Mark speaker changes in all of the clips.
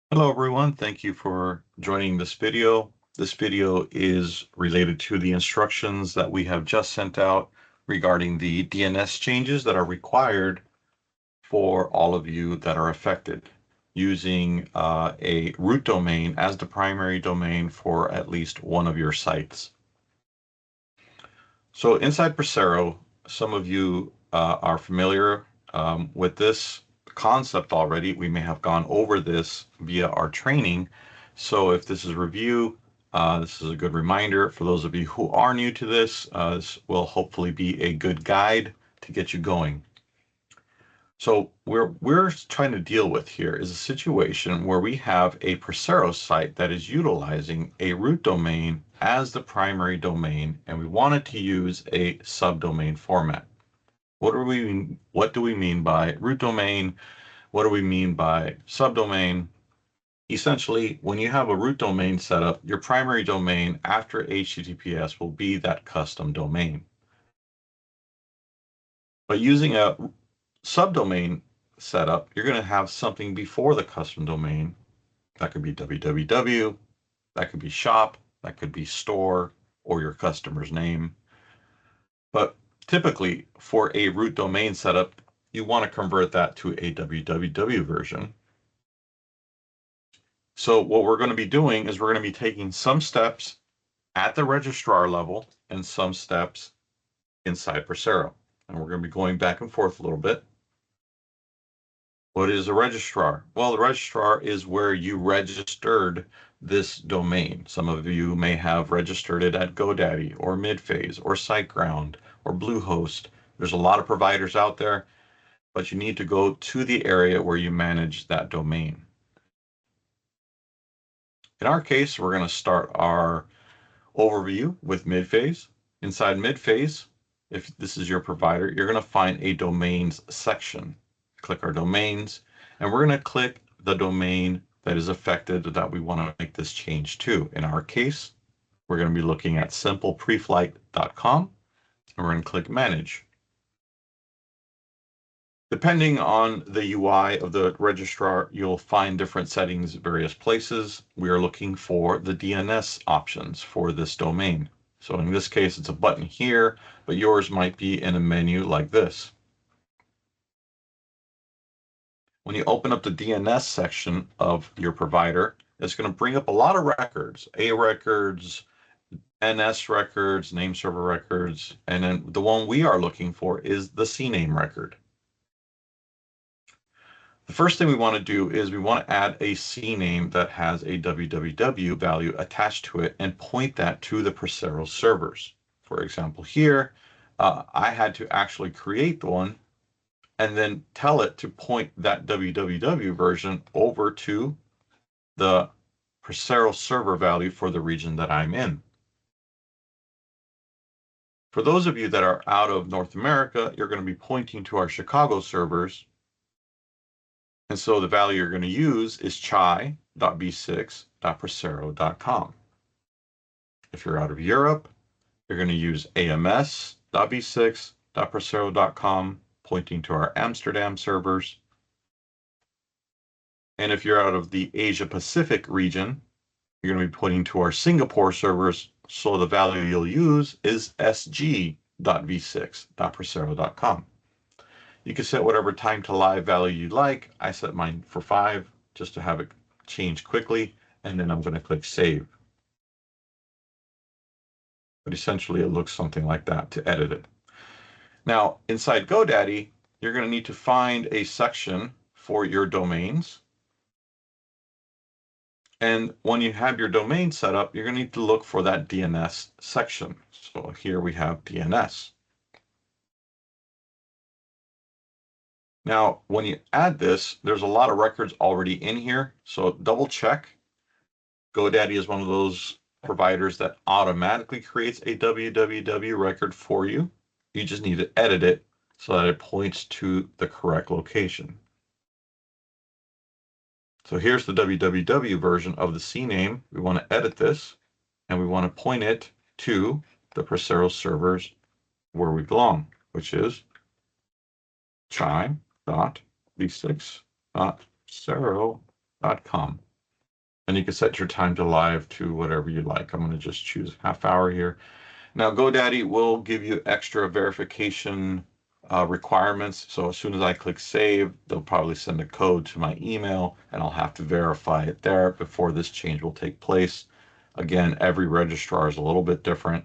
Speaker 1: Hello everyone, thank you for joining this video. This video is related to the instructions that we have just sent out regarding the DNS changes that are required for all of you that are affected using a root domain as the primary domain for at least one of your sites. So inside Pressero, some of you are familiar with this concept already. We may have gone over this via our training. So if this is review, this is a good reminder for those of you who are new to this. This will hopefully be a good guide to get you going. So we're trying to deal with here is a situation where we have a Pressero site that is utilizing a root domain as the primary domain, and we wanted to use a subdomain format. What do we mean by root domain? What do we mean by subdomain? Essentially, when you have a root domain set up, your primary domain after HTTPS will be that custom domain. But using a subdomain setup, you're going to have something before the custom domain. That could be www, that could be shop, that could be store, or your customer's name. But typically, for a root domain setup, you want to convert that to a www version. So what we're going to be doing is we're going to be taking some steps at the registrar level and some steps inside Pressero. And we're going to be going back and forth a little bit. What is a registrar? Well, the registrar is where you registered this domain. Some of you may have registered it at GoDaddy or Midphase or SiteGround or Bluehost. There's a lot of providers out there, but you need to go to the area where you manage that domain. In our case, we're going to start our overview with Midphase. Inside Midphase, if this is your provider, you're going to find a domains section. Click our domains, and we're going to click the domain that is affected that we want to make this change to. In our case, we're going to be looking at simplepreflight.com, and we're going to click Manage. Depending on the UI of the registrar, you'll find different settings various places. We are looking for the DNS options for this domain. So in this case, it's a button here, but yours might be in a menu like this. When you open up the DNS section of your provider, it's going to bring up a lot of records, A records, NS records, name server records, and then the one we are looking for is the CNAME record. The first thing we want to do is we want to add a CNAME that has a www value attached to it and point that to the Pressero servers. For example, here, I had to actually create one and then tell it to point that www version over to the Pressero server value for the region that I'm in. For those of you that are out of North America, you're going to be pointing to our Chicago servers. And so the value you're going to use is chai.v6.pressero.com. If you're out of Europe, you're going to use ams.v6.pressero.com, pointing to our Amsterdam servers. And if you're out of the Asia Pacific region, you're going to be pointing to our Singapore servers. So the value you'll use is sg.v6.pressero.com. You can set whatever time to live value you like. I set mine for 5 just to have it change quickly, and then I'm going to click Save. But essentially, it looks something like that to edit it. Now, inside GoDaddy, you're going to need to find a section for your domains. And when you have your domain set up, you're going to need to look for that DNS section. So here we have DNS. Now, when you add this, there's a lot of records already in here. So double check. GoDaddy is one of those providers that automatically creates a www record for you. You just need to edit it so that it points to the correct location. So here's the www version of the CNAME. We want to edit this, and we want to point it to the Pressero servers where we belong, which is chai.v6.pressero.com. And you can set your time to live to whatever you like. I'm going to just choose half hour here. Now, GoDaddy will give you extra verification requirements. So as soon as I click save, they'll probably send a code to my email and I'll have to verify it there before this change will take place. Again, every registrar is a little bit different.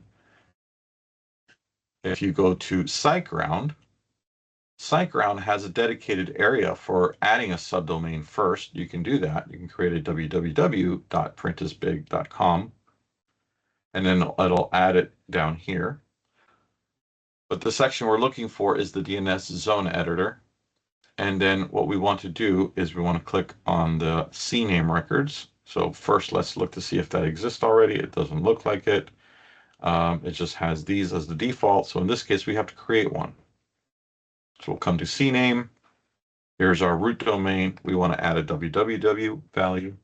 Speaker 1: If you go to SiteGround, SiteGround has a dedicated area for adding a subdomain first. You can do that. You can create a www.printisbig.com and then it'll add it down here. But the section we're looking for is the DNS zone editor. And then what we want to do is we want to click on the CNAME records. So first, let's look to see if that exists already. It doesn't look like it. It just has these as the default. So in this case, we have to create one. So we'll come to CNAME. Here's our root domain. We want to add a www value.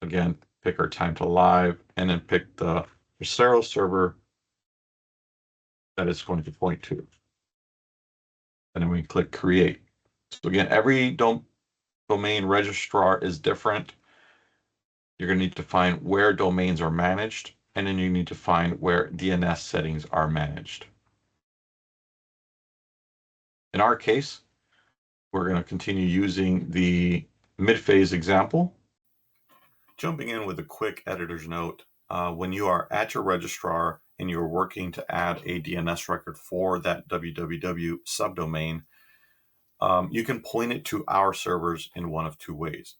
Speaker 1: Again, pick our time to live and then pick the Pressero server that it's going to point to. And then we click create. So again, every domain registrar is different. You're going to need to find where domains are managed, and then you need to find where DNS settings are managed. In our case, we're going to continue using the mid-phase example. Jumping in with a quick editor's note, when you are at your registrar and you're working to add a DNS record for that www subdomain, you can point it to our servers in one of two ways.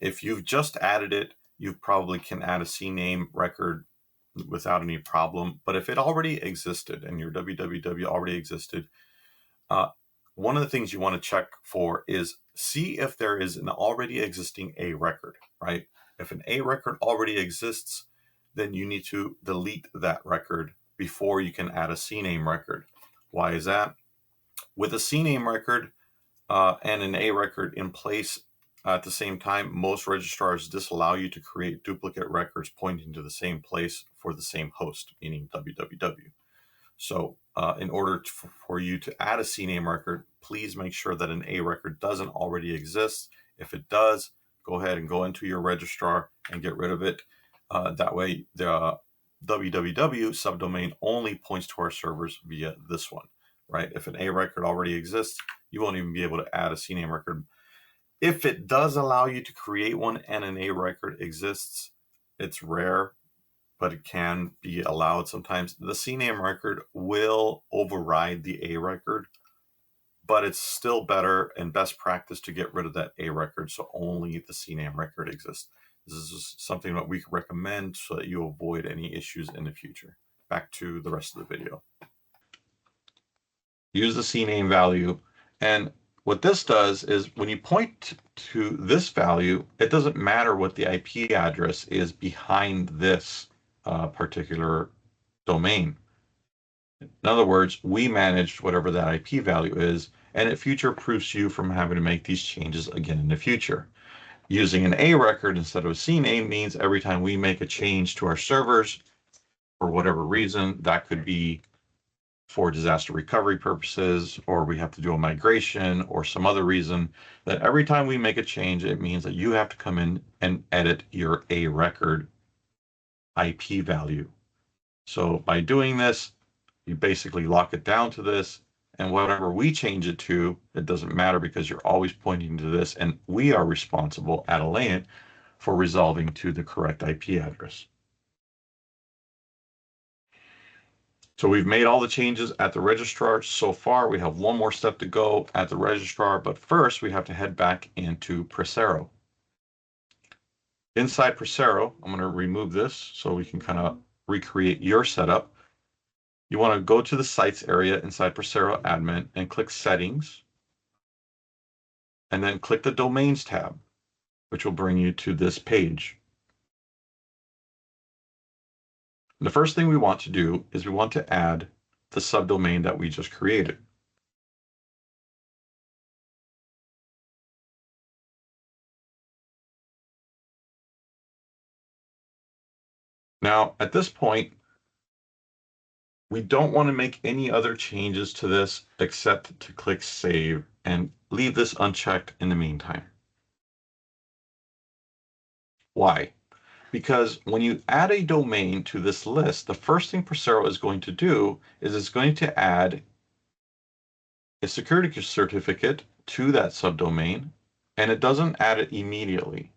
Speaker 1: If you've just added it, you probably can add a CNAME record without any problem. But if it already existed and your www already existed, one of the things you want to check for is see if there is an already existing A record, right? If an A record already exists, then you need to delete that record before you can add a CNAME record. Why is that? With a CNAME record and an A record in place at the same time, most registrars disallow you to create duplicate records pointing to the same place for the same host, meaning www. So in order for you to add a CNAME record, please make sure that an A record doesn't already exist. If it does, go ahead and go into your registrar and get rid of it. That way, the www subdomain only points to our servers via this one, right? If an A record already exists, you won't even be able to add a CNAME record. If it does allow you to create one and an A record exists, it's rare, but it can be allowed sometimes. The CNAME record will override the A record, but it's still better and best practice to get rid of that A record so only the CNAME record exists. This is something that we recommend so that you avoid any issues in the future. Back to the rest of the video. Use the CNAME value, and what this does is when you point to this value, it doesn't matter what the IP address is behind this particular domain. In other words, we managed whatever that IP value is, and it future-proofs you from having to make these changes again in the future. Using an A record instead of a CNAME means every time we make a change to our servers, for whatever reason, that could be for disaster recovery purposes, or we have to do a migration or some other reason, that every time we make a change, it means that you have to come in and edit your A record IP value. So by doing this, you basically lock it down to this, and whatever we change it to, it doesn't matter because you're always pointing to this, and we are responsible at Aleyant for resolving to the correct IP address. So we've made all the changes at the registrar so far. We have one more step to go at the registrar, but first we have to head back into Pressero. Inside Pressero, I'm going to remove this so we can kind of recreate your setup. You want to go to the sites area inside Pressero admin and click settings, and then click the domains tab, which will bring you to this page. The first thing we want to do is we want to add the subdomain that we just created. Now, at this point, we don't want to make any other changes to this except to click save and leave this unchecked in the meantime. Why? Because when you add a domain to this list, the first thing Pressero is going to do is it's going to add a security certificate to that subdomain, and it doesn't add it immediately.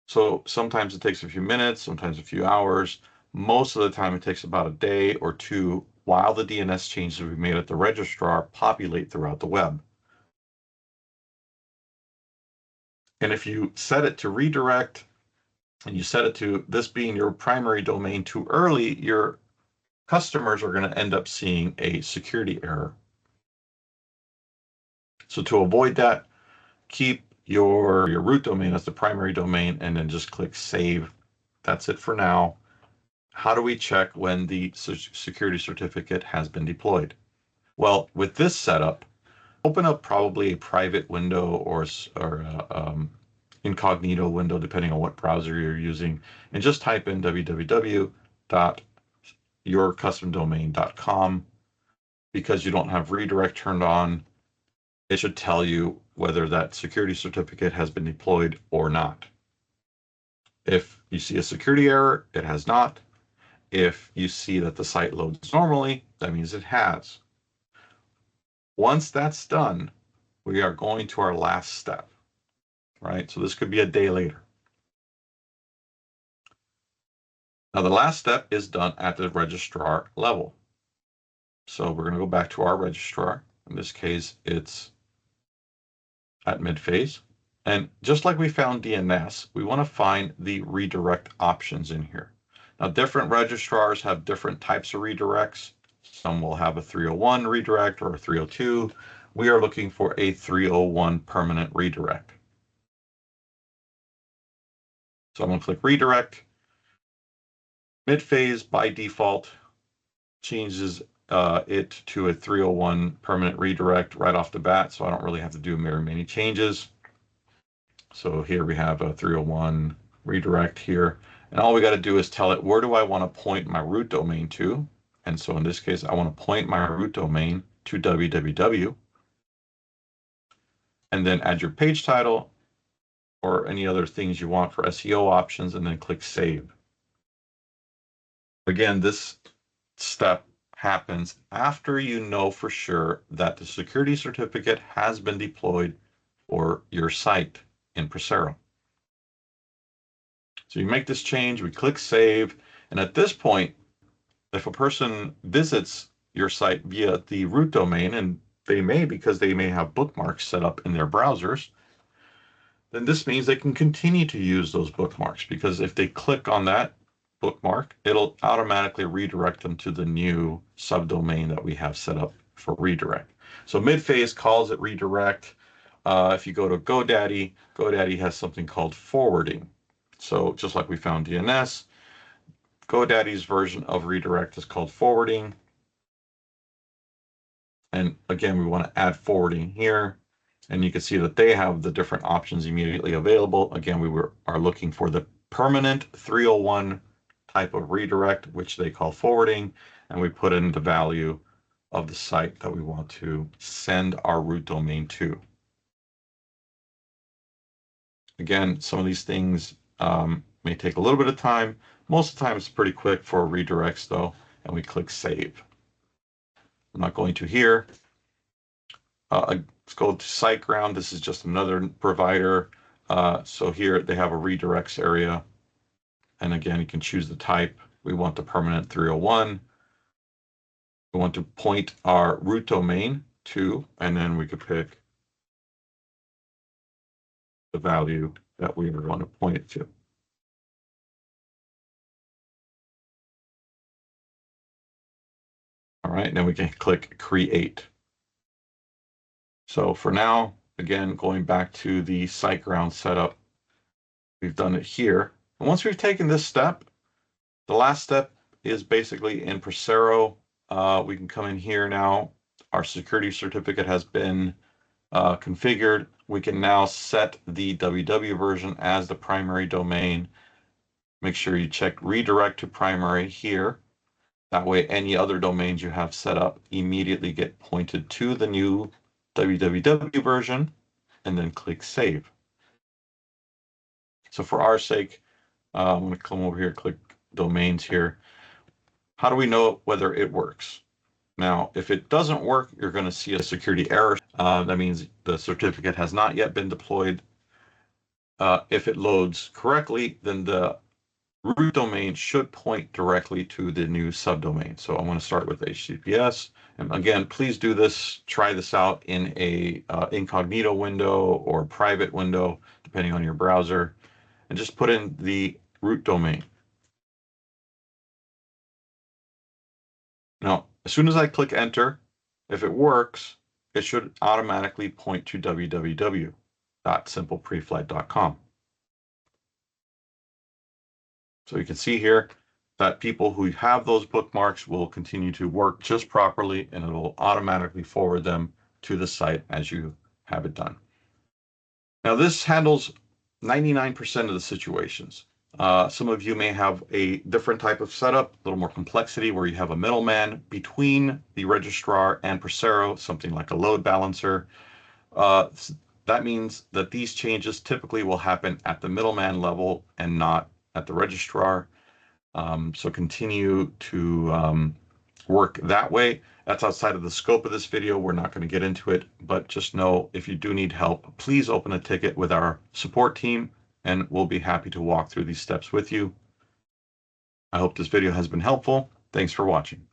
Speaker 1: So sometimes it takes a few minutes, sometimes a few hours. Most of the time it takes about a day or two while the DNS changes we made at the registrar populate throughout the web. And if you set it to redirect and you set it to this being your primary domain too early, your customers are going to end up seeing a security error. So to avoid that, keep your root domain as the primary domain and then just click save. That's it for now. How do we check when the security certificate has been deployed? Well, with this setup, open up probably a private window or incognito window, depending on what browser you're using, and just type in www.yourcustomdomain.com. Because you don't have redirect turned on, it should tell you whether that security certificate has been deployed or not. If you see a security error, it has not. If you see that the site loads normally, that means it has. Once that's done, we are going to our last step, right? So this could be a day later. Now the last step is done at the registrar level. So we're going to go back to our registrar. In this case, it's at mid-phase. And just like we found DNS, we want to find the redirect options in here. Now, different registrars have different types of redirects. Some will have a 301 redirect or a 302. We are looking for a 301 permanent redirect. So I'm going to click redirect. Mid-phase by default changes it to a 301 permanent redirect right off the bat, so I don't really have to do very many changes. So here we have a 301 redirect here. And all we got to do is tell it, where do I want to point my root domain to? And so in this case, I want to point my root domain to www. And then add your page title or any other things you want for SEO options, and then click save. Again, this step happens after you know for sure that the security certificate has been deployed for your site in Pressero. So you make this change, we click save, and at this point, if a person visits your site via the root domain, and they may because they may have bookmarks set up in their browsers, then this means they can continue to use those bookmarks, because if they click on that bookmark, it'll automatically redirect them to the new subdomain that we have set up for redirect. So mid-phase calls it redirect. If you go to GoDaddy, GoDaddy has something called forwarding. So just like we found DNS, GoDaddy's version of redirect is called forwarding. And again, we want to add forwarding here. And you can see that they have the different options immediately available. Again, we are looking for the permanent 301 type of redirect, which they call forwarding. And we put in the value of the site that we want to send our root domain to. Again, some of these things may take a little bit of time. Most of the time, it's pretty quick for redirects, though, and we click save. I'm not going to here. Let's go to SiteGround. This is just another provider. So here they have a redirects area. And again, you can choose the type. We want the permanent 301. We want to point our root domain to, and then we could pick the value that we want to point it to. All right, then we can click create. So for now, again, going back to the SiteGround setup, we've done it here. And once we've taken this step, the last step is basically in Pressero. We can come in here now. Our security certificate has been configured. We can now set the www version as the primary domain. Make sure you check redirect to primary here. That way, any other domains you have set up immediately get pointed to the new www version, and then click save. So for our sake, I'm going to come over here, click domains here. How do we know whether it works? Now, if it doesn't work, you're going to see a security error. That means the certificate has not yet been deployed. If it loads correctly, then the root domain should point directly to the new subdomain. So I'm going to start with HTTPS. And again, please do this, try this out in a incognito window or private window, depending on your browser, and just put in the root domain. Now, as soon as I click enter, if it works, it should automatically point to www.simplepreflight.com. So you can see here that people who have those bookmarks will continue to work just properly, and it will automatically forward them to the site as you have it done. Now, this handles 99% of the situations. Some of you may have a different type of setup, a little more complexity, where you have a middleman between the registrar and Pressero, something like a load balancer. That means that these changes typically will happen at the middleman level and not at the registrar. So continue to work that way. That's outside of the scope of this video. We're not going to get into it, but just know if you do need help, please open a ticket with our support team, and we'll be happy to walk through these steps with you. I hope this video has been helpful. Thanks for watching.